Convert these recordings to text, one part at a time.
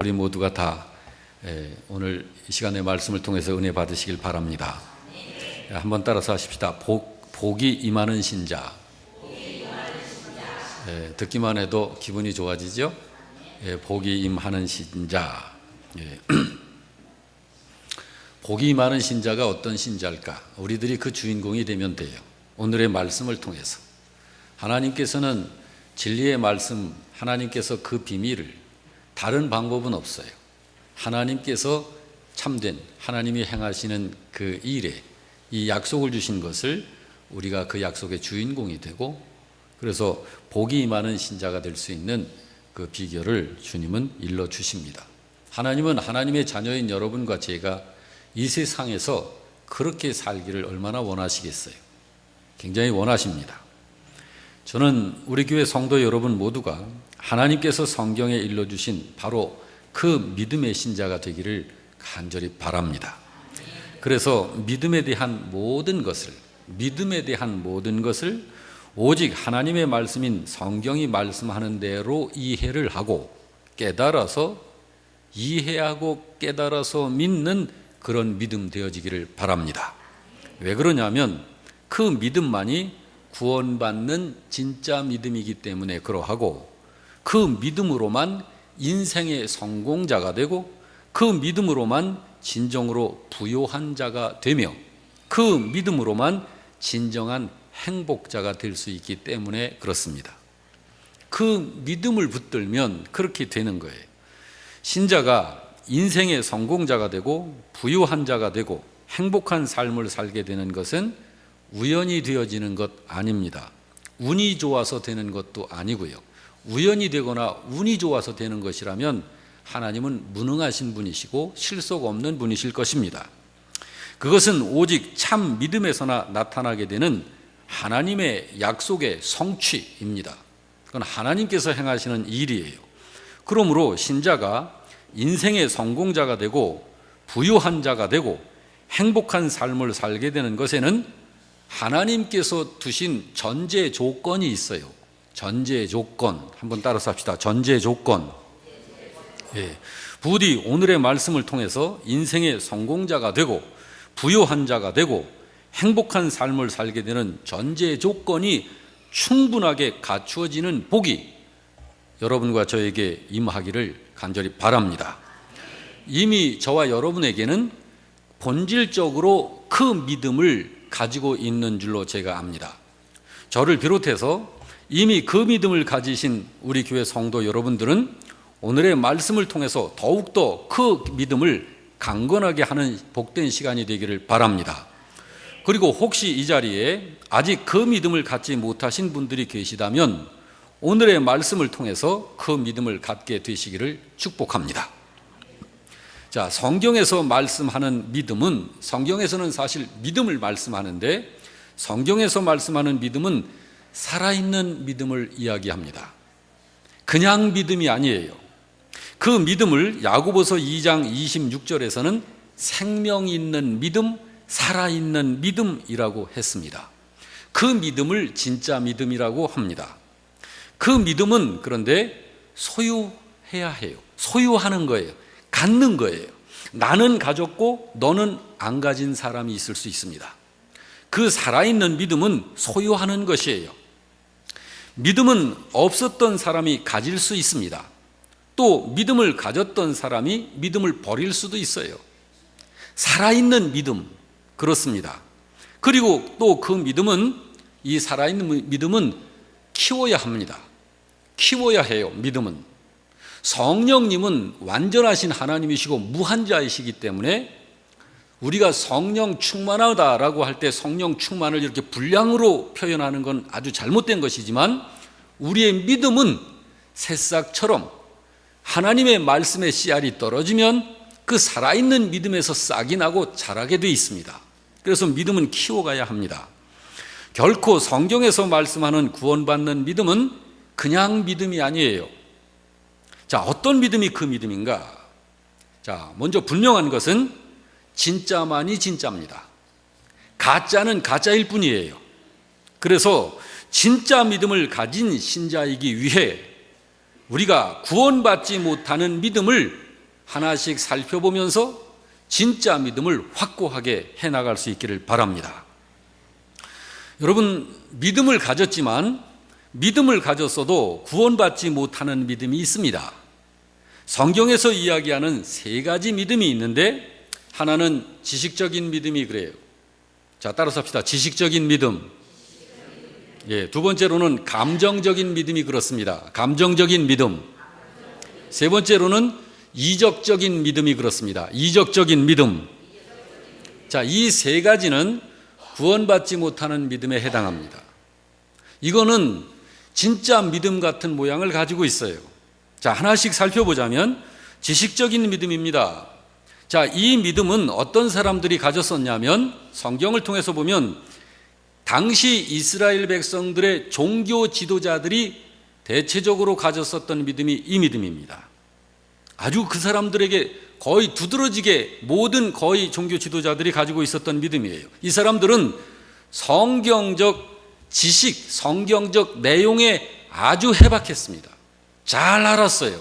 우리 모두가 다 오늘 이 시간의 말씀을 통해서 은혜 받으시길 바랍니다. 한번 따라서 하십시다. 복이 임하는 신자. 듣기만 해도 기분이 좋아지죠? 복이 임하는 신자. 복이 임하는 신자가 어떤 신자일까? 우리들이 그 주인공이 되면 돼요. 오늘의 말씀을 통해서 하나님께서는 진리의 말씀, 하나님께서 그 비밀을 다른 방법은 없어요. 하나님께서 참된 하나님이 행하시는 그 일에 이 약속을 주신 것을 우리가 그 약속의 주인공이 되고, 그래서 복이 임하는 신자가 될 수 있는 그 비결을 주님은 일러주십니다. 하나님은 하나님의 자녀인 여러분과 제가 이 세상에서 그렇게 살기를 얼마나 원하시겠어요? 굉장히 원하십니다. 저는 우리 교회 성도 여러분 모두가 하나님께서 성경에 일러주신 바로 그 믿음의 신자가 되기를 간절히 바랍니다. 그래서 믿음에 대한 모든 것을 오직 하나님의 말씀인 성경이 말씀하는 대로 이해를 하고 깨달아서 이해하고 깨달아서 믿는 그런 믿음 되어지기를 바랍니다. 왜 그러냐면 그 믿음만이 구원받는 진짜 믿음이기 때문에 그러하고, 그 믿음으로만 인생의 성공자가 되고, 그 믿음으로만 진정으로 부요한 자가 되며, 그 믿음으로만 진정한 행복자가 될 수 있기 때문에 그렇습니다. 그 믿음을 붙들면 그렇게 되는 거예요. 신자가 인생의 성공자가 되고 부유한 자가 되고 행복한 삶을 살게 되는 것은 우연히 되어지는 것 아닙니다. 운이 좋아서 되는 것도 아니고요. 우연이 되거나 운이 좋아서 되는 것이라면 하나님은 무능하신 분이시고 실속 없는 분이실 것입니다. 그것은 오직 참 믿음에서나 나타나게 되는 하나님의 약속의 성취입니다. 그건 하나님께서 행하시는 일이에요. 그러므로 신자가 인생의 성공자가 되고 부유한 자가 되고 행복한 삶을 살게 되는 것에는 하나님께서 두신 전제 조건이 있어요. 전제 조건. 한번 따라서 합시다. 전제 조건. 부디 오늘의 말씀을 통해서 인생의 성공자가 되고 부유한 자가 되고 행복한 삶을 살게 되는 전제 조건이 충분하게 갖추어지는 복이 여러분과 저에게 임하기를 간절히 바랍니다. 이미 저와 여러분에게는 본질적으로 그 믿음을 가지고 있는 줄로 제가 압니다. 저를 비롯해서 이미 그 믿음을 가지신 우리 교회 성도 여러분들은 오늘의 말씀을 통해서 더욱더 그 믿음을 강건하게 하는 복된 시간이 되기를 바랍니다. 그리고 혹시 이 자리에 아직 그 믿음을 갖지 못하신 분들이 계시다면 오늘의 말씀을 통해서 그 믿음을 갖게 되시기를 축복합니다. 자, 성경에서 말씀하는 믿음은, 성경에서는 사실 믿음을 말씀하는데 성경에서 말씀하는 믿음은 살아있는 믿음을 이야기합니다. 그냥 믿음이 아니에요. 그 믿음을 야고보서 2장 26절에서는 생명 있는 믿음, 살아있는 믿음이라고 했습니다. 그 믿음을 진짜 믿음이라고 합니다. 그 믿음은 그런데 소유해야 해요. 소유하는 거예요. 갖는 거예요. 나는 가졌고 너는 안 가진 사람이 있을 수 있습니다. 그 살아있는 믿음은 소유하는 것이에요. 믿음은 없었던 사람이 가질 수 있습니다. 또 믿음을 가졌던 사람이 믿음을 버릴 수도 있어요. 살아있는 믿음, 그렇습니다. 그리고 또 그 믿음은, 이 살아있는 믿음은 키워야 합니다. 키워야 해요. 믿음은. 성령님은 완전하신 하나님이시고 무한자이시기 때문에 우리가 성령 충만하다라고 할 때 성령 충만을 이렇게 분량으로 표현하는 건 아주 잘못된 것이지만, 우리의 믿음은 새싹처럼 하나님의 말씀의 씨알이 떨어지면 그 살아있는 믿음에서 싹이 나고 자라게 돼 있습니다. 그래서 믿음은 키워가야 합니다. 결코 성경에서 말씀하는 구원받는 믿음은 그냥 믿음이 아니에요. 자, 어떤 믿음이 그 믿음인가? 자, 먼저 분명한 것은 진짜만이 진짜입니다. 가짜는 가짜일 뿐이에요. 그래서 진짜 믿음을 가진 신자이기 위해 우리가 구원받지 못하는 믿음을 하나씩 살펴보면서 진짜 믿음을 확고하게 해나갈 수 있기를 바랍니다. 여러분, 믿음을 가졌지만 믿음을 가졌어도 구원받지 못하는 믿음이 있습니다. 성경에서 이야기하는 세 가지 믿음이 있는데, 하나는 지식적인 믿음이 그래요. 자, 따라서 합시다. 지식적인 믿음. 예, 두 번째로는 감정적인 믿음이 그렇습니다. 감정적인 믿음. 세 번째로는 이적적인 믿음이 그렇습니다. 이적적인 믿음. 자, 이 세 가지는 구원받지 못하는 믿음에 해당합니다. 이거는 진짜 믿음 같은 모양을 가지고 있어요. 자, 하나씩 살펴보자면 지식적인 믿음입니다. 자, 이 믿음은 어떤 사람들이 가졌었냐면, 성경을 통해서 보면 당시 이스라엘 백성들의 종교 지도자들이 대체적으로 가졌었던 믿음이 이 믿음입니다. 아주 그 사람들에게 거의 두드러지게 모든 거의 종교 지도자들이 가지고 있었던 믿음이에요. 이 사람들은 성경적 지식, 성경적 내용에 아주 해박했습니다. 잘 알았어요.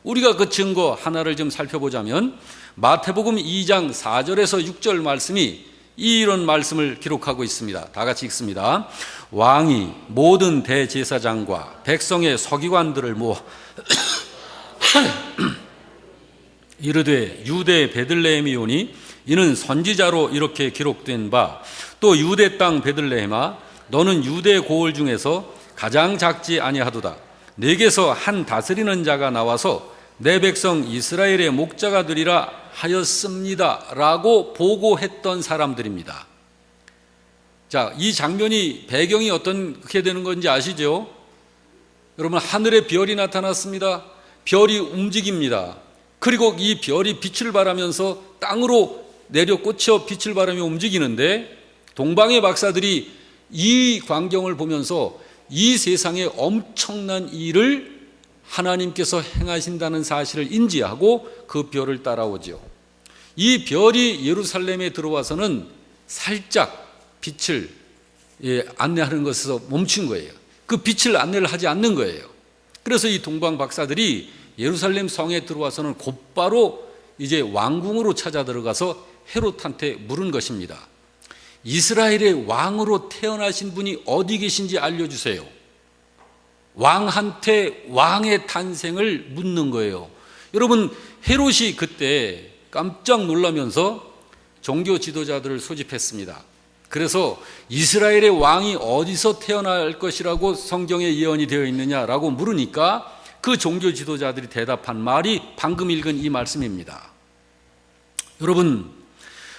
우리가 그 증거 하나를 좀 살펴보자면, 마태복음 2장 4절에서 6절 말씀이 이런 말씀을 기록하고 있습니다. 다 같이 읽습니다. 왕이 모든 대제사장과 백성의 서기관들을 모아 이르되 유대 베들레헴이오니 이는 선지자로 이렇게 기록된 바, 또 유대 땅 베들레헴아 너는 유대 고을 중에서 가장 작지 아니하도다. 내게서 한 다스리는 자가 나와서 내 백성 이스라엘의 목자가 되리라 하였습니다 라고 보고했던 사람들입니다. 자, 이 장면이 배경이 어떻게 되는 건지 아시죠? 여러분, 하늘에 별이 나타났습니다. 별이 움직입니다. 그리고 이 별이 빛을 발하면서 땅으로 내려 꽂혀 빛을 발하며 움직이는데, 동방의 박사들이 이 광경을 보면서 이 세상에 엄청난 일을 하나님께서 행하신다는 사실을 인지하고 그 별을 따라오죠. 이 별이 예루살렘에 들어와서는 살짝 빛을 안내하는 것에서 멈춘 거예요. 그 빛을 안내를 하지 않는 거예요. 그래서 이 동방 박사들이 예루살렘 성에 들어와서는 곧바로 이제 왕궁으로 찾아 들어가서 헤롯한테 물은 것입니다. 이스라엘의 왕으로 태어나신 분이 어디 계신지 알려주세요. 왕한테 왕의 탄생을 묻는 거예요. 여러분, 헤롯이 그때 깜짝 놀라면서 종교 지도자들을 소집했습니다. 그래서 이스라엘의 왕이 어디서 태어날 것이라고 성경에 예언이 되어 있느냐라고 물으니까 그 종교 지도자들이 대답한 말이 방금 읽은 이 말씀입니다. 여러분,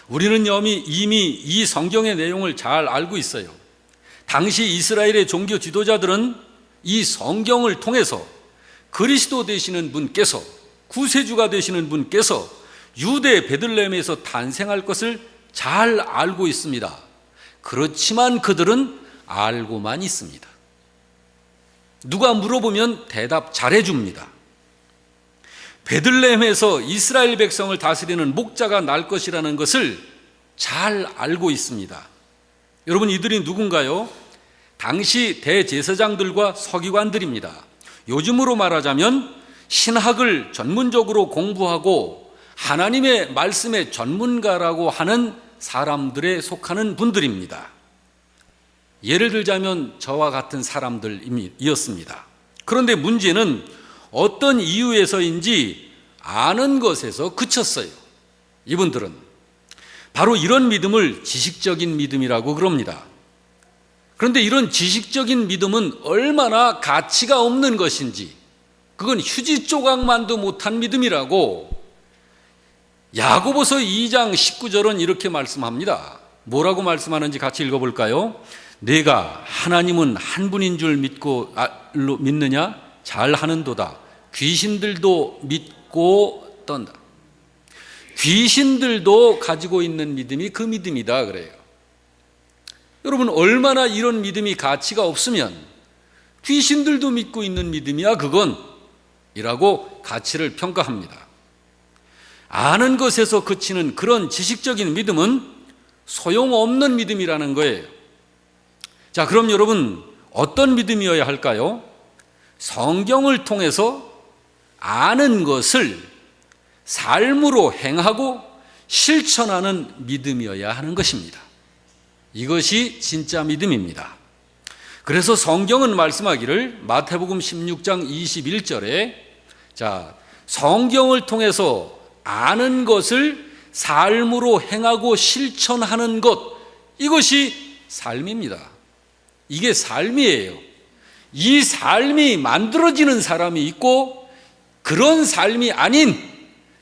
우리는 이미 이 성경의 내용을 잘 알고 있어요. 당시 이스라엘의 종교 지도자들은 이 성경을 통해서 그리스도 되시는 분께서, 구세주가 되시는 분께서 유대 베들레헴에서 탄생할 것을 잘 알고 있습니다. 그렇지만 그들은 알고만 있습니다. 누가 물어보면 대답 잘해줍니다. 베들레헴에서 이스라엘 백성을 다스리는 목자가 날 것이라는 것을 잘 알고 있습니다. 여러분, 이들이 누군가요? 당시 대제사장들과 서기관들입니다. 요즘으로 말하자면 신학을 전문적으로 공부하고 하나님의 말씀의 전문가라고 하는 사람들에 속하는 분들입니다. 예를 들자면 저와 같은 사람들이었습니다. 그런데 문제는 어떤 이유에서인지 아는 것에서 그쳤어요. 이분들은 바로 이런 믿음을 지식적인 믿음이라고 그럽니다. 그런데 이런 지식적인 믿음은 얼마나 가치가 없는 것인지, 그건 휴지 조각만도 못한 믿음이라고 야고보서 2장 19절은 이렇게 말씀합니다. 뭐라고 말씀하는지 같이 읽어볼까요? 내가 하나님은 한 분인 줄 믿느냐? 잘하는도다. 귀신들도 믿고 떤다. 귀신들도 가지고 있는 믿음이 그 믿음이다 그래요. 여러분, 얼마나 이런 믿음이 가치가 없으면 귀신들도 믿고 있는 믿음이야 그건 이라고 가치를 평가합니다. 아는 것에서 그치는 그런 지식적인 믿음은 소용없는 믿음이라는 거예요. 자, 그럼 여러분, 어떤 믿음이어야 할까요? 성경을 통해서 아는 것을 삶으로 행하고 실천하는 믿음이어야 하는 것입니다. 이것이 진짜 믿음입니다. 그래서 성경은 말씀하기를 마태복음 16장 21절에 성경을 통해서 아는 것을 삶으로 행하고 실천하는 것, 이것이 삶입니다. 이게 삶이에요. 이 삶이 만들어지는 사람이 있고 그런 삶이 아닌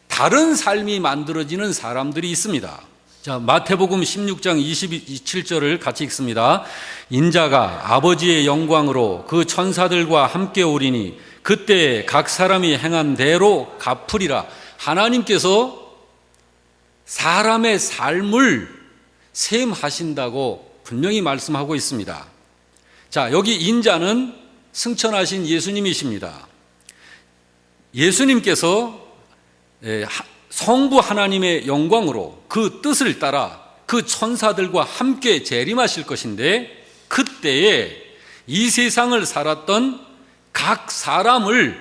다른 삶이 만들어지는 사람들이 있습니다. 마태복음 16장 27절을 같이 읽습니다. 인자가 아버지의 영광으로 그 천사들과 함께 오리니 그때 각 사람이 행한 대로 갚으리라. 하나님께서 사람의 삶을 셈하신다고 분명히 말씀하고 있습니다. 여기 인자는 승천하신 예수님이십니다. 예수님께서 성부 하나님의 영광으로 그 뜻을 따라 그 천사들과 함께 재림하실 것인데, 그때에 이 세상을 살았던 각 사람을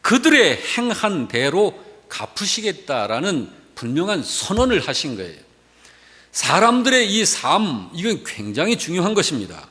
그들의 행한 대로 갚으시겠다라는 분명한 선언을 하신 거예요. 사람들의 이 삶, 이건 굉장히 중요한 것입니다.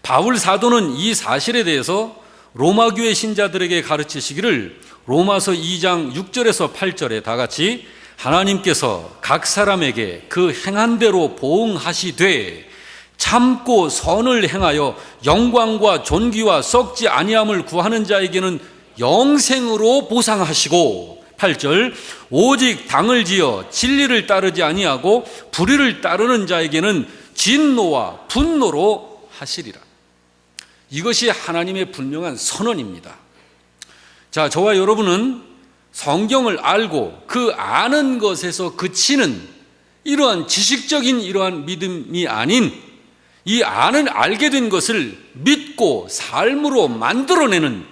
바울 사도는 이 사실에 대해서 로마 교회 신자들에게 가르치시기를 로마서 2장 6절에서 8절에 다 같이 하나님께서 각 사람에게 그 행한 대로 보응하시되 참고 선을 행하여 영광과 존귀와 썩지 아니함을 구하는 자에게는 영생으로 보상하시고, 8절 오직 당을 지어 진리를 따르지 아니하고 불의를 따르는 자에게는 진노와 분노로 하시리라. 이것이 하나님의 분명한 선언입니다. 저와 여러분은 성경을 알고 그 아는 것에서 그치는 이러한 지식적인 이러한 믿음이 아닌 이 알게 된 것을 믿고 삶으로 만들어내는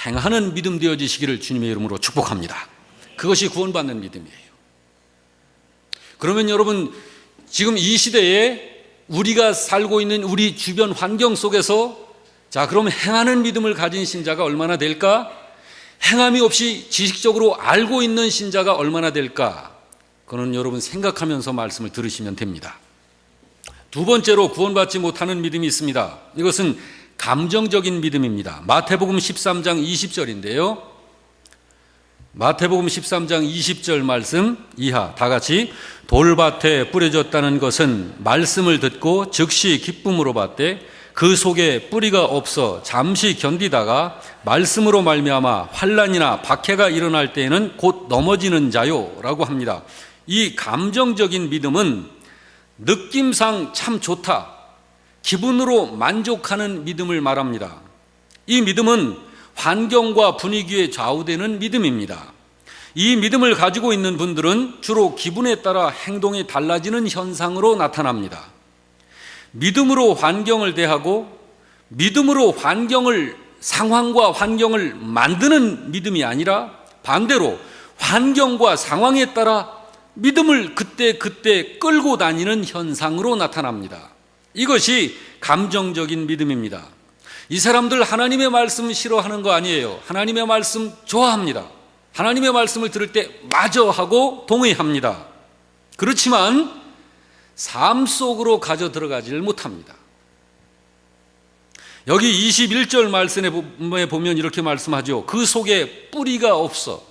행하는 믿음 되어지시기를 주님의 이름으로 축복합니다. 그것이 구원받는 믿음이에요. 그러면 여러분, 지금 이 시대에 우리가 살고 있는 우리 주변 환경 속에서 그럼 행하는 믿음을 가진 신자가 얼마나 될까? 행함이 없이 지식적으로 알고 있는 신자가 얼마나 될까? 그건 여러분 생각하면서 말씀을 들으시면 됩니다. 두 번째로 구원받지 못하는 믿음이 있습니다. 이것은 감정적인 믿음입니다. 마태복음 13장 20절인데요. 마태복음 13장 20절 말씀 이하 다 같이 돌밭에 뿌려졌다는 것은 말씀을 듣고 즉시 기쁨으로 받되 그 속에 뿌리가 없어 잠시 견디다가 말씀으로 말미암아 환난이나 박해가 일어날 때에는 곧 넘어지는 자요 라고 합니다. 이 감정적인 믿음은 느낌상 참 좋다, 기분으로 만족하는 믿음을 말합니다. 이 믿음은 환경과 분위기에 좌우되는 믿음입니다. 이 믿음을 가지고 있는 분들은 주로 기분에 따라 행동이 달라지는 현상으로 나타납니다. 믿음으로 환경을 대하고 믿음으로 상황과 환경을 만드는 믿음이 아니라 반대로 환경과 상황에 따라 믿음을 그때 끌고 다니는 현상으로 나타납니다. 이것이 감정적인 믿음입니다. 이 사람들 하나님의 말씀 싫어하는 거 아니에요. 하나님의 말씀 좋아합니다. 하나님의 말씀을 들을 때 마저 하고 동의합니다. 그렇지만 삶 속으로 가져 들어가지를 못합니다. 여기 21절 말씀에 보면 이렇게 말씀하죠. 그 속에 뿌리가 없어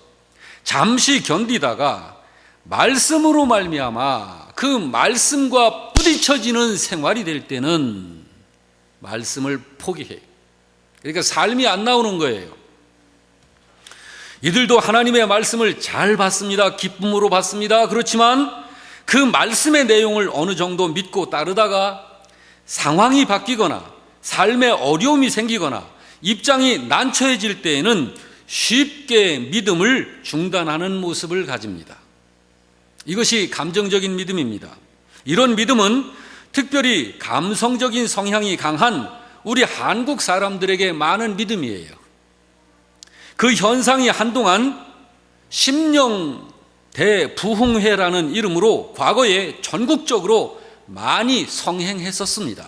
잠시 견디다가 말씀으로 말미암아 그 말씀과 부딪혀지는 생활이 될 때는 말씀을 포기해요. 그러니까 삶이 안 나오는 거예요. 이들도 하나님의 말씀을 잘 받습니다. 기쁨으로 받습니다. 그렇지만 그 말씀의 내용을 어느 정도 믿고 따르다가 상황이 바뀌거나 삶에 어려움이 생기거나 입장이 난처해질 때에는 쉽게 믿음을 중단하는 모습을 가집니다. 이것이 감정적인 믿음입니다. 이런 믿음은 특별히 감성적인 성향이 강한 우리 한국 사람들에게 많은 믿음이에요. 그 현상이 한동안 심령 대부흥회라는 이름으로 과거에 전국적으로 많이 성행했었습니다.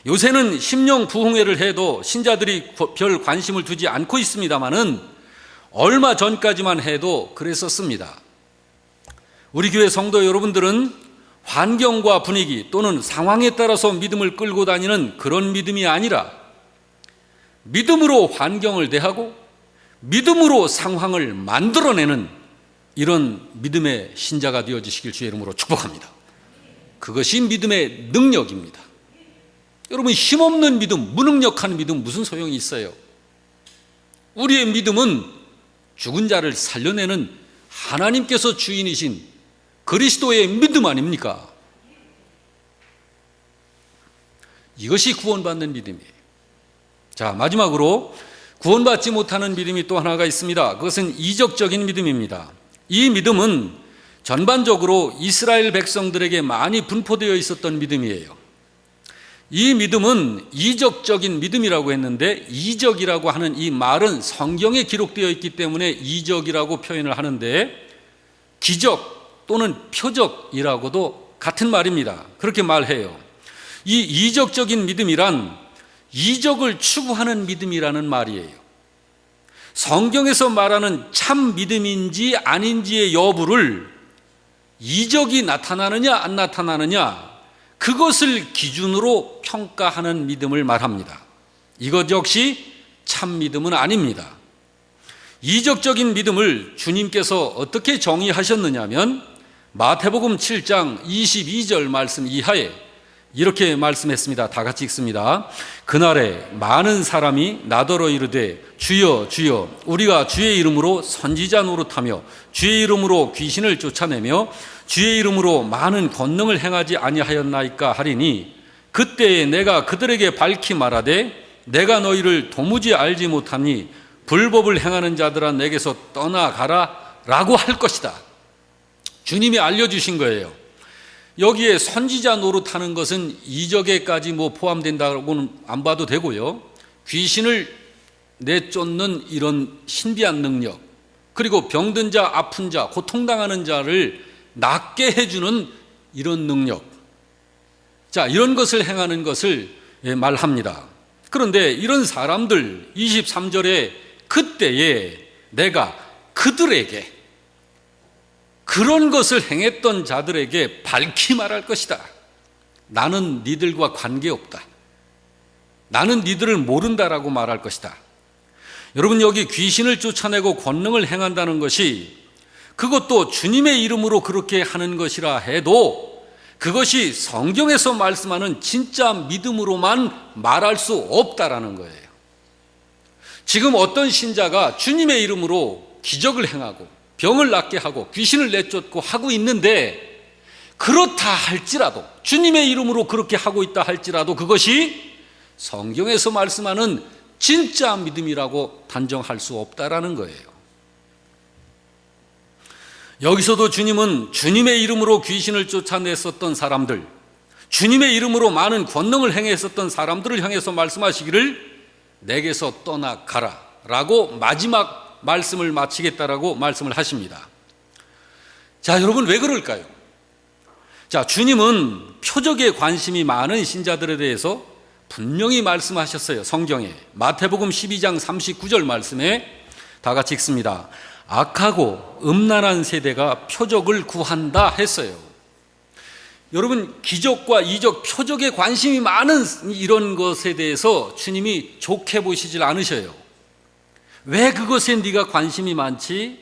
요새는 심령 부흥회를 해도 신자들이 별 관심을 두지 않고 있습니다마는 얼마 전까지만 해도 그랬었습니다. 우리 교회 성도 여러분들은 환경과 분위기 또는 상황에 따라서 믿음을 끌고 다니는 그런 믿음이 아니라 믿음으로 환경을 대하고 믿음으로 상황을 만들어내는 이런 믿음의 신자가 되어주시길 주의 이름으로 축복합니다. 그것이 믿음의 능력입니다. 여러분, 힘없는 믿음, 무능력한 믿음 무슨 소용이 있어요? 우리의 믿음은 죽은 자를 살려내는 하나님께서 주인이신 그리스도의 믿음 아닙니까? 이것이 구원받는 믿음이에요. 자, 마지막으로 구원받지 못하는 믿음이 또 하나가 있습니다. 그것은 이적적인 믿음입니다. 이 믿음은 전반적으로 이스라엘 백성들에게 많이 분포되어 있었던 믿음이에요. 이 믿음은 이적적인 믿음이라고 했는데, 이적이라고 하는 이 말은 성경에 기록되어 있기 때문에 이적이라고 표현을 하는데, 기적 또는 표적이라고도 같은 말입니다. 그렇게 말해요. 이 이적적인 믿음이란 이적을 추구하는 믿음이라는 말이에요. 성경에서 말하는 참 믿음인지 아닌지의 여부를 이적이 나타나느냐 안 나타나느냐, 그것을 기준으로 평가하는 믿음을 말합니다. 이것 역시 참 믿음은 아닙니다. 이적적인 믿음을 주님께서 어떻게 정의하셨느냐면 마태복음 7장 22절 말씀 이하에 이렇게 말씀했습니다. 다 같이 읽습니다. 그날에 많은 사람이 나더러 이르되 주여 주여 우리가 주의 이름으로 선지자 노릇하며 주의 이름으로 귀신을 쫓아내며 주의 이름으로 많은 권능을 행하지 아니하였나이까 하리니, 그때에 내가 그들에게 밝히 말하되 내가 너희를 도무지 알지 못하니 불법을 행하는 자들아 내게서 떠나가라 라고 할 것이다. 주님이 알려주신 거예요. 여기에 선지자 노릇하는 것은 이적에까지 포함된다고는 안 봐도 되고요, 귀신을 내쫓는 이런 신비한 능력, 그리고 병든 자, 아픈 자, 고통당하는 자를 낫게 해주는 이런 능력, 자, 이런 것을 행하는 것을 말합니다. 그런데 이런 사람들, 23절에 그때에 내가 그들에게, 그런 것을 행했던 자들에게 밝히 말할 것이다. 나는 니들과 관계없다. 나는 니들을 모른다라고 말할 것이다. 여러분, 여기 귀신을 쫓아내고 권능을 행한다는 것이, 그것도 주님의 이름으로 그렇게 하는 것이라 해도 그것이 성경에서 말씀하는 진짜 믿음으로만 말할 수 없다라는 거예요. 지금 어떤 신자가 주님의 이름으로 기적을 행하고 병을 낫게 하고 귀신을 내쫓고 하고 있는데, 그렇다 할지라도, 주님의 이름으로 그렇게 하고 있다 할지라도 그것이 성경에서 말씀하는 진짜 믿음이라고 단정할 수 없다라는 거예요. 여기서도 주님은 주님의 이름으로 귀신을 쫓아냈었던 사람들, 주님의 이름으로 많은 권능을 행했었던 사람들을 향해서 말씀하시기를 내게서 떠나가라 라고 마지막 말씀을 마치겠다라고 말씀을 하십니다. 자, 여러분, 왜 그럴까요? 자, 주님은 표적에 관심이 많은 신자들에 대해서 분명히 말씀하셨어요. 성경에 마태복음 12장 39절 말씀에 다 같이 읽습니다. 악하고 음란한 세대가 표적을 구한다 했어요. 여러분, 기적과 이적, 표적에 관심이 많은 이런 것에 대해서 주님이 좋게 보시질 않으셔요. 왜 그것에 네가 관심이 많지?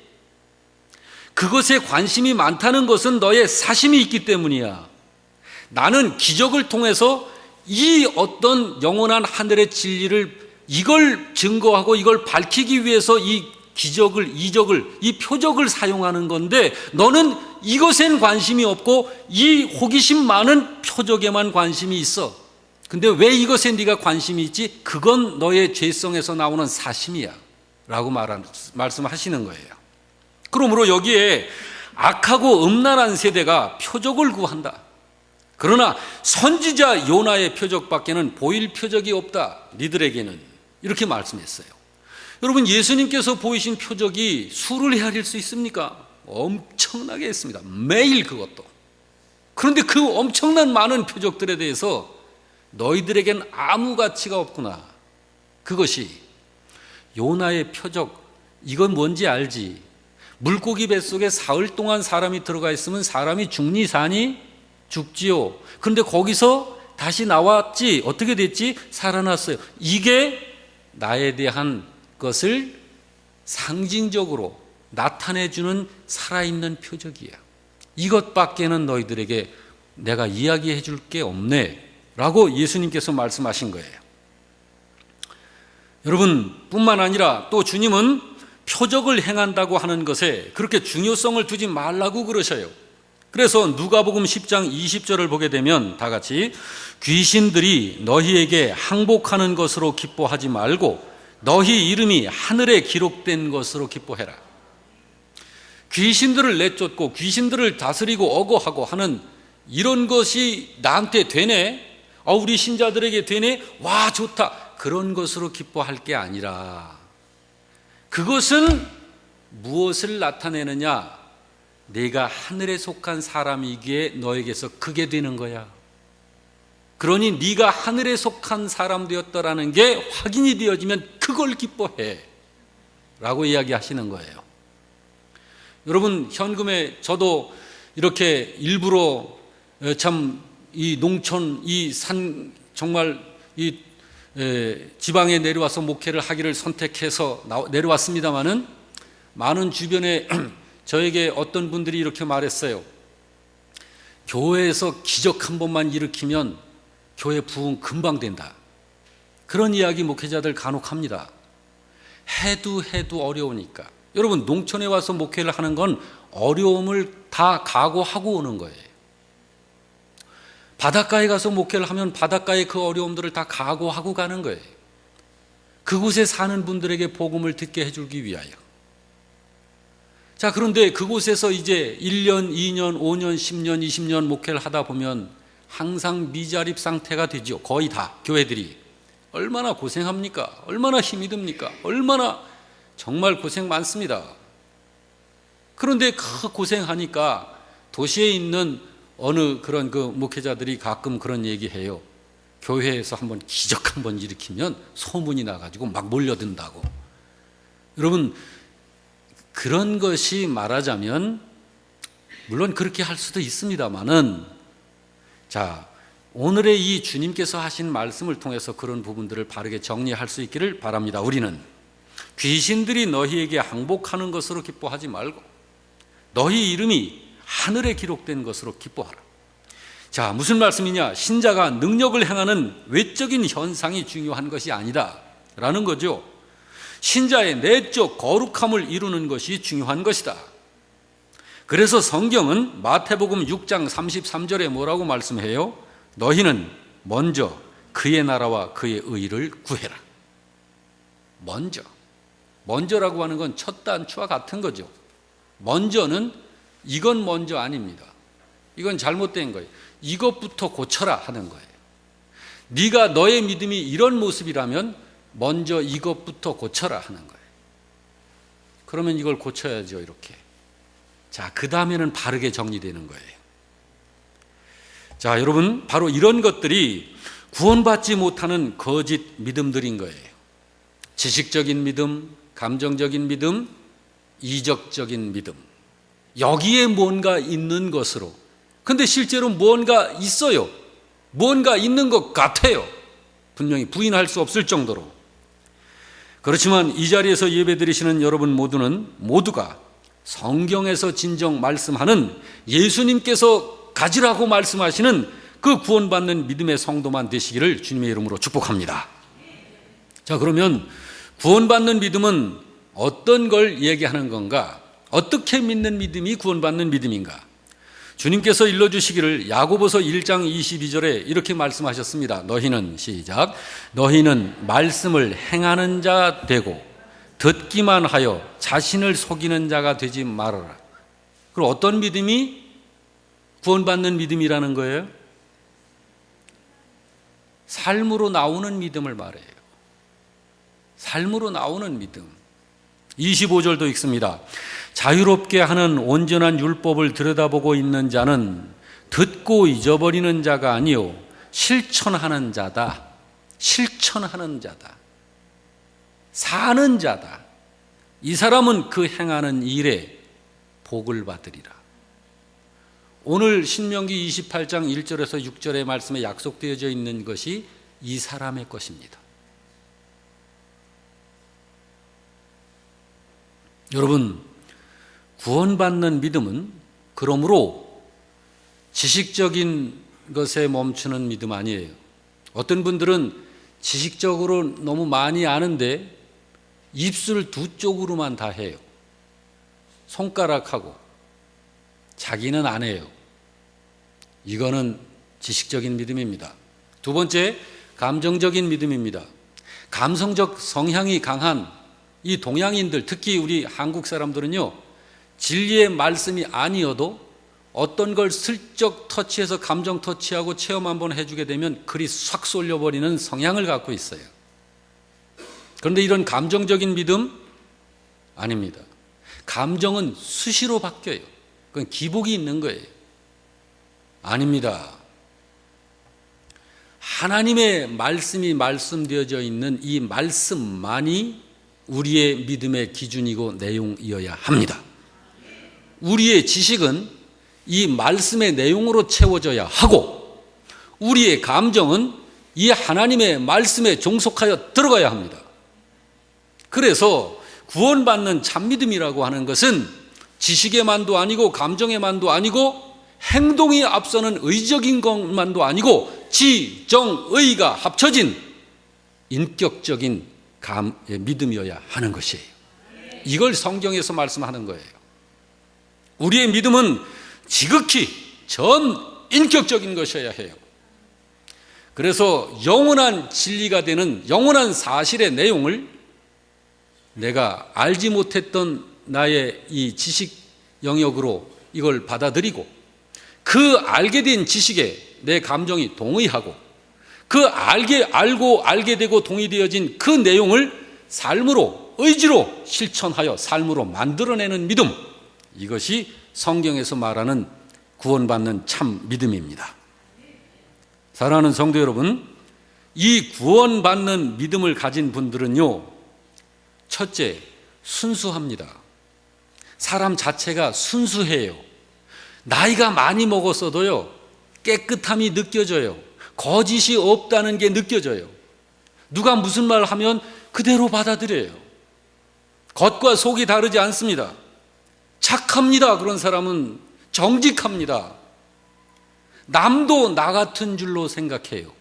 그것에 관심이 많다는 것은 너의 사심이 있기 때문이야. 나는 기적을 통해서 이 어떤 영원한 하늘의 진리를, 이걸 증거하고 이걸 밝히기 위해서 이 기적을, 이적을, 이 표적을 사용하는 건데, 너는 이것엔 관심이 없고 이 호기심 많은 표적에만 관심이 있어. 근데 왜 이것에 네가 관심이 있지? 그건 너의 죄성에서 나오는 사심이야 라고 말씀하시는 거예요. 그러므로 여기에 악하고 음란한 세대가 표적을 구한다. 그러나 선지자 요나의 표적밖에는 보일 표적이 없다, 니들에게는. 이렇게 말씀했어요. 여러분, 예수님께서 보이신 표적이 수를 헤아릴 수 있습니까? 엄청나게 했습니다. 매일 그것도. 그런데 그 엄청난 많은 표적들에 대해서 너희들에겐 아무 가치가 없구나. 그것이 요나의 표적, 이건 뭔지 알지? 물고기 뱃속에 사흘 동안 사람이 들어가 있으면 사람이 죽니 사니? 죽지요. 그런데 거기서 다시 나왔지. 어떻게 됐지? 살아났어요. 이게 나에 대한 것을 상징적으로 나타내주는 살아있는 표적이야. 이것밖에는 너희들에게 내가 이야기해 줄 게 없네 라고 예수님께서 말씀하신 거예요. 여러분 뿐만 아니라 또 주님은 표적을 행한다고 하는 것에 그렇게 중요성을 두지 말라고 그러셔요. 그래서 누가복음 10장 20절을 보게 되면 다 같이 귀신들이 너희에게 항복하는 것으로 기뻐하지 말고 너희 이름이 하늘에 기록된 것으로 기뻐해라. 귀신들을 내쫓고 귀신들을 다스리고 어거하고 하는 이런 것이 나한테 되네? 우리 신자들에게 되네? 와 좋다. 그런 것으로 기뻐할 게 아니라 그것은 무엇을 나타내느냐? 내가 하늘에 속한 사람이기에 너에게서 크게 되는 거야. 그러니 네가 하늘에 속한 사람 되었다라는 게 확인이 되어지면 그걸 기뻐해 라고 이야기하시는 거예요. 여러분 현금에 저도 이렇게 일부러 참 이 농촌 이 산 정말 이 지방에 내려와서 목회를 하기를 선택해서 내려왔습니다마는 많은 주변에 저에게 어떤 분들이 이렇게 말했어요. 교회에서 기적 한 번만 일으키면 교회 부흥 금방 된다. 그런 이야기 목회자들 간혹 합니다. 해도 어려우니까. 여러분 농촌에 와서 목회를 하는 건 어려움을 다 각오하고 오는 거예요. 바닷가에 가서 목회를 하면 바닷가의 그 어려움들을 다 각오하고 가는 거예요. 그곳에 사는 분들에게 복음을 듣게 해주기 위하여. 자, 그런데 그곳에서 이제 1년, 2년, 5년, 10년, 20년 목회를 하다 보면 항상 미자립 상태가 되죠. 거의 다 교회들이. 얼마나 고생합니까? 얼마나 힘이 듭니까? 얼마나 정말 고생 많습니다. 그런데 그 고생하니까 도시에 있는 어느 그런 그 목회자들이 가끔 그런 얘기해요. 교회에서 한번 기적 한번 일으키면 소문이 나가지고 막 몰려든다고. 여러분 그런 것이 말하자면 물론 그렇게 할 수도 있습니다만은 자 오늘의 이 주님께서 하신 말씀을 통해서 그런 부분들을 바르게 정리할 수 있기를 바랍니다. 우리는 귀신들이 너희에게 항복하는 것으로 기뻐하지 말고 너희 이름이 하늘에 기록된 것으로 기뻐하라. 자, 무슨 말씀이냐? 신자가 능력을 행하는 외적인 현상이 중요한 것이 아니다 라는 거죠. 신자의 내적 거룩함을 이루는 것이 중요한 것이다. 그래서 성경은 마태복음 6장 33절에 뭐라고 말씀해요? 너희는 먼저 그의 나라와 그의 의를 구해라. 먼저라고 하는 건 첫 단추와 같은 거죠. 먼저는 이건 먼저 아닙니다. 이건 잘못된 거예요. 이것부터 고쳐라 하는 거예요. 네가 너의 믿음이 이런 모습이라면 먼저 이것부터 고쳐라 하는 거예요. 그러면 이걸 고쳐야죠. 이렇게. 자, 그 다음에는 바르게 정리되는 거예요. 자, 여러분 바로 이런 것들이 구원받지 못하는 거짓 믿음들인 거예요. 지식적인 믿음, 감정적인 믿음, 이적적인 믿음. 여기에 뭔가 있는 것으로. 근데 실제로 뭔가 있어요. 뭔가 있는 것 같아요. 분명히 부인할 수 없을 정도로. 그렇지만 이 자리에서 예배드리시는 여러분 모두가 성경에서 진정 말씀하는 예수님께서 가지라고 말씀하시는 그 구원받는 믿음의 성도만 되시기를 주님의 이름으로 축복합니다. 자, 그러면 구원받는 믿음은 어떤 걸 얘기하는 건가? 어떻게 믿는 믿음이 구원받는 믿음인가? 주님께서 일러주시기를 야고보서 1장 22절에 이렇게 말씀하셨습니다. 너희는 시작. 너희는 말씀을 행하는 자 되고 듣기만 하여 자신을 속이는 자가 되지 말아라. 그럼 어떤 믿음이 구원받는 믿음이라는 거예요? 삶으로 나오는 믿음을 말해요. 삶으로 나오는 믿음. 25절도 읽습니다. 자유롭게 하는 온전한 율법을 들여다보고 있는 자는 듣고 잊어버리는 자가 아니요 실천하는 자다. 실천하는 자다. 사는 자다. 이 사람은 그 행하는 일에 복을 받으리라. 오늘 신명기 28장 1절에서 6절의 말씀에 약속되어져 있는 것이 이 사람의 것입니다. 여러분, 구원받는 믿음은 그러므로 지식적인 것에 멈추는 믿음 아니에요. 어떤 분들은 지식적으로 너무 많이 아는데 입술 두 쪽으로만 다 해요. 손가락하고 자기는 안 해요. 이거는 지식적인 믿음입니다. 두 번째, 감정적인 믿음입니다. 감성적 성향이 강한 이 동양인들, 특히 우리 한국 사람들은요, 진리의 말씀이 아니어도 어떤 걸 슬쩍 터치해서 감정 터치하고 체험 한번 해주게 되면 글이 싹 쏠려버리는 성향을 갖고 있어요. 그런데 이런 감정적인 믿음 아닙니다. 감정은 수시로 바뀌어요. 그건 기복이 있는 거예요. 아닙니다. 하나님의 말씀이 말씀되어져 있는 이 말씀만이 우리의 믿음의 기준이고 내용이어야 합니다. 우리의 지식은 이 말씀의 내용으로 채워져야 하고, 우리의 감정은 이 하나님의 말씀에 종속하여 들어가야 합니다. 그래서 구원받는 참믿음이라고 하는 것은 지식에만도 아니고 감정에만도 아니고 행동이 앞서는 의적인 것만도 아니고 지, 정, 의가 합쳐진 인격적인 믿음이어야 하는 것이에요. 이걸 성경에서 말씀하는 거예요. 우리의 믿음은 지극히 전 인격적인 것이어야 해요. 그래서 영원한 진리가 되는 영원한 사실의 내용을 내가 알지 못했던 나의 이 지식 영역으로 이걸 받아들이고, 그 알게 된 지식에 내 감정이 동의하고, 그 알게 되고 동의되어진 그 내용을 삶으로, 의지로 실천하여 삶으로 만들어내는 믿음, 이것이 성경에서 말하는 구원받는 참 믿음입니다. 사랑하는 성도 여러분, 이 구원받는 믿음을 가진 분들은요, 첫째, 순수합니다. 사람 자체가 순수해요. 나이가 많이 먹었어도요, 깨끗함이 느껴져요. 거짓이 없다는 게 느껴져요. 누가 무슨 말 하면 그대로 받아들여요. 겉과 속이 다르지 않습니다. 착합니다. 그런 사람은 정직합니다. 남도 나 같은 줄로 생각해요.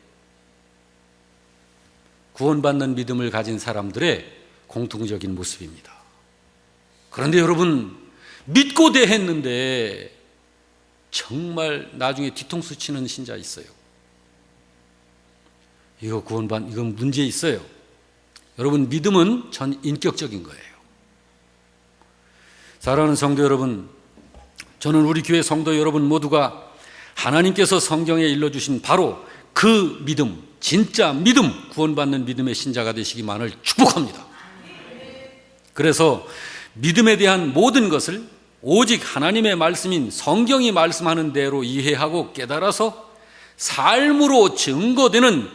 구원받는 믿음을 가진 사람들의 공통적인 모습입니다. 그런데 여러분, 믿고 대했는데 정말 나중에 뒤통수 치는 신자 있어요. 이건 문제 있어요. 여러분, 믿음은 전 인격적인 거예요. 사랑하는 성도 여러분, 저는 우리 교회 성도 여러분 모두가 하나님께서 성경에 일러주신 바로 그 믿음, 진짜 믿음, 구원받는 믿음의 신자가 되시기만을 축복합니다. 그래서 믿음에 대한 모든 것을 오직 하나님의 말씀인 성경이 말씀하는 대로 이해하고 깨달아서 삶으로 증거되는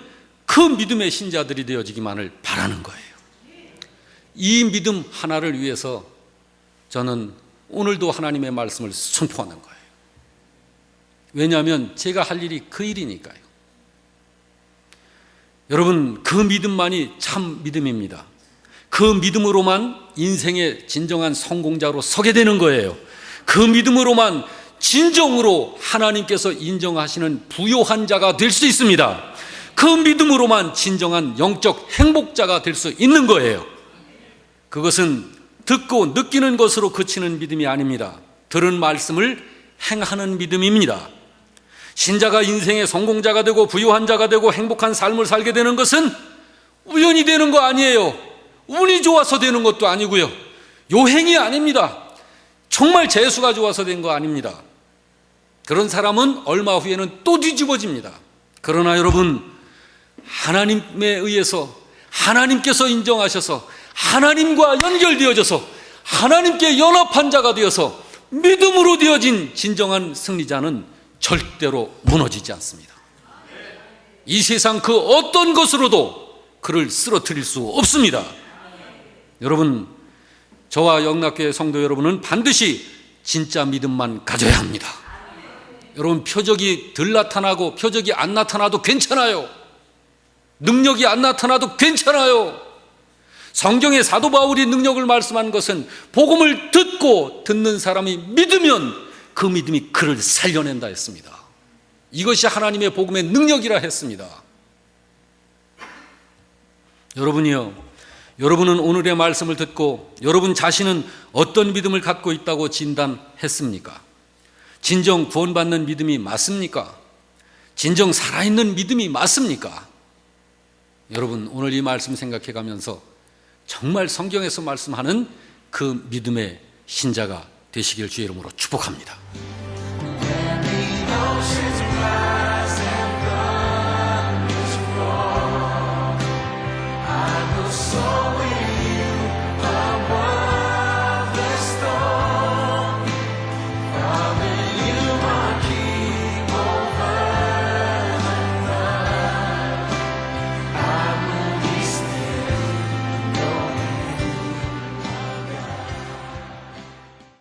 그 믿음의 신자들이 되어지기만을 바라는 거예요. 이 믿음 하나를 위해서 저는 오늘도 하나님의 말씀을 선포하는 거예요. 왜냐하면 제가 할 일이 그 일이니까요. 여러분, 그 믿음만이 참 믿음입니다. 그 믿음으로만 인생의 진정한 성공자로 서게 되는 거예요. 그 믿음으로만 진정으로 하나님께서 인정하시는 부요한 자가 될 수 있습니다. 그 믿음으로만 진정한 영적 행복자가 될 수 있는 거예요. 그것은 듣고 느끼는 것으로 그치는 믿음이 아닙니다. 들은 말씀을 행하는 믿음입니다. 신자가 인생의 성공자가 되고 부유한 자가 되고 행복한 삶을 살게 되는 것은 우연히 되는 거 아니에요. 운이 좋아서 되는 것도 아니고요. 요행이 아닙니다. 정말 재수가 좋아서 된 거 아닙니다. 그런 사람은 얼마 후에는 또 뒤집어집니다. 그러나 여러분, 하나님에 의해서 하나님께서 인정하셔서 하나님과 연결되어져서 하나님께 연합한 자가 되어서 믿음으로 되어진 진정한 승리자는 절대로 무너지지 않습니다. 이 세상 그 어떤 것으로도 그를 쓰러뜨릴 수 없습니다. 여러분, 저와 영락교회 성도 여러분은 반드시 진짜 믿음만 가져야 합니다. 여러분, 표적이 덜 나타나고 표적이 안 나타나도 괜찮아요. 능력이 안 나타나도 괜찮아요. 성경의 사도 바울이 능력을 말씀한 것은 복음을 듣고 듣는 사람이 믿으면 그 믿음이 그를 살려낸다 했습니다. 이것이 하나님의 복음의 능력이라 했습니다. 여러분이요, 여러분은 오늘의 말씀을 듣고 여러분 자신은 어떤 믿음을 갖고 있다고 진단했습니까? 진정 구원받는 믿음이 맞습니까? 진정 살아있는 믿음이 맞습니까? 여러분, 오늘 이 말씀 생각해 가면서 정말 성경에서 말씀하는 그 믿음의 신자가 되시길 주의 이름으로 축복합니다. Let me know she's right.